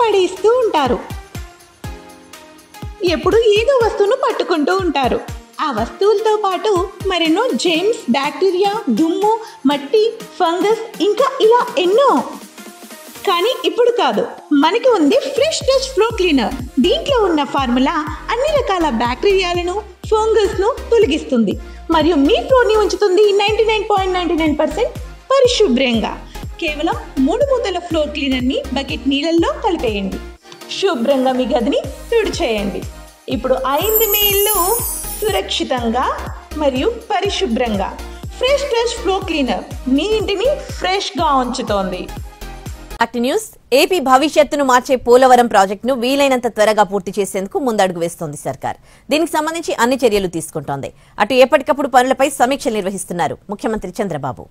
పడేస్తూ ఉంటారు. ఎప్పుడు ఏదో వస్తువును పట్టుకుంటూ ఉంటారు. ఆ వస్తువులతో పాటు మరెన్నో జెమ్స్, బ్యాక్టీరియా, దుమ్ము, మట్టి, ఫంగస్, ఇంకా ఇలా ఎన్నో. కానీ ఇప్పుడు కాదు, మనకి ఉంది ఫ్రెష్ టచ్ ఫ్లోర్ క్లీనర్. దీంట్లో ఉన్న ఫార్ములా అన్ని రకాల బ్యాక్టీరియాలను, ఫంగస్ను తొలగిస్తుంది మరియు మీ ఫ్లోర్ని ఉంచుతుంది 99.99% పరిశుభ్రంగా. కేవలం 3 మూతల ఫ్లోర్ క్లీనర్ని బకెట్ నీళ్ళల్లో కలిపేయండి. శుభ్రంగా మీ గదిని తుడిచేయండి. ఇప్పుడు అయింది మీ ఇల్లు సురక్షితంగా మరియు పరిశుభ్రంగా. ఫ్రెష్ టచ్ ఫ్లోర్ క్లీనర్ మీ ఇంటిని ఫ్రెష్గా ఉంచుతోంది. న్యూస్. ఏపీ భవిష్యత్తును మార్చే పోలవరం ప్రాజెక్టును వీలైనంత త్వరగా పూర్తి చేసేందుకు ముందడుగు వేస్తోంది సర్కార్. దీనికి సంబంధించి అన్ని చర్యలు తీసుకుంటోంది. అటు ఎప్పటికప్పుడు పనులపై సమీక్షలు నిర్వహిస్తున్నారు ముఖ్యమంత్రి చంద్రబాబు.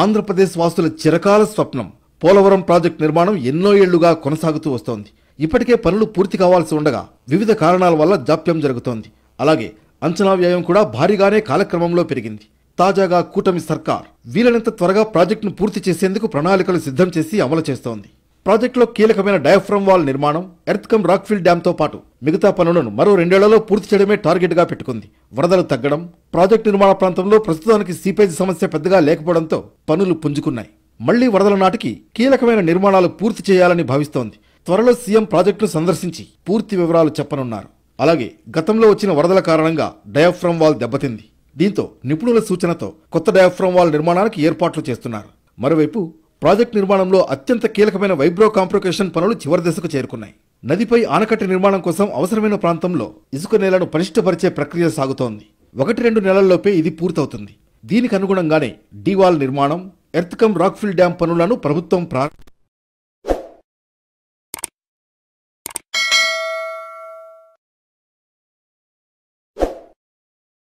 ఆంధ్రప్రదేశ్ వాసుల చిరకాల స్వప్నం పోలవరం ప్రాజెక్టు నిర్మాణం ఎన్నో ఏళ్లుగా కొనసాగుతూ వస్తోంది. ఇప్పటికే పనులు పూర్తి కావాల్సి ఉండగా వివిధ కారణాల వల్ల జాప్యం జరుగుతోంది. అలాగే అంచనా వ్యయం కూడా భారీగానే కాలక్రమంలో పెరిగింది. తాజాగా కూటమి సర్కార్ వీలైనంత త్వరగా ప్రాజెక్టును పూర్తి చేసేందుకు ప్రణాళికలు సిద్ధం చేసి అమలు చేస్తోంది. ప్రాజెక్టులో కీలకమైన డయాఫ్రమ్ వాల్ నిర్మాణం, ఎర్త్కమ్ రాక్ఫిల్ డ్యాంతో పాటు మిగతా పనులను మరో 2 ఏళ్లలో పూర్తి చేయడమే టార్గెట్గా పెట్టుకుంది. వరదలు తగ్గడం, ప్రాజెక్టు నిర్మాణ ప్రాంతంలో ప్రస్తుతానికి సీపేజ్ సమస్య పెద్దగా లేకపోవడంతో పనులు పుంజుకున్నాయి. మళ్లీ వరదల నాటికి కీలకమైన నిర్మాణాలు పూర్తి చేయాలని భావిస్తోంది. త్వరలో సీఎం ప్రాజెక్టును సందర్శించి పూర్తి వివరాలు చెప్పనున్నారు. అలాగే గతంలో వచ్చిన వరదల కారణంగా డయాఫ్రమ్ వాల్ దెబ్బతింది. దీంతో నిపుణుల సూచనతో కొత్త డయాఫ్రమ్ వాల్ నిర్మాణానికి ఏర్పాట్లు చేస్తున్నారు. మరోవైపు ప్రాజెక్టు నిర్మాణంలో అత్యంత కీలకమైన వైబ్రో కాంప్రొకేషన్ పనులు చివరి దశకు చేరుకున్నాయి. నదిపై ఆనకట్ట నిర్మాణం కోసం అవసరమైన ప్రాంతంలో ఇసుక నేలను పటిష్టపరిచే ప్రక్రియ సాగుతోంది. 1-2 నెలల్లోపే ఇది పూర్తవుతుంది. దీనికి అనుగుణంగానే డీవాల్ నిర్మాణం, ఎర్త్కమ్ రాక్ఫిల్ డ్యాం పనులను ప్రభుత్వం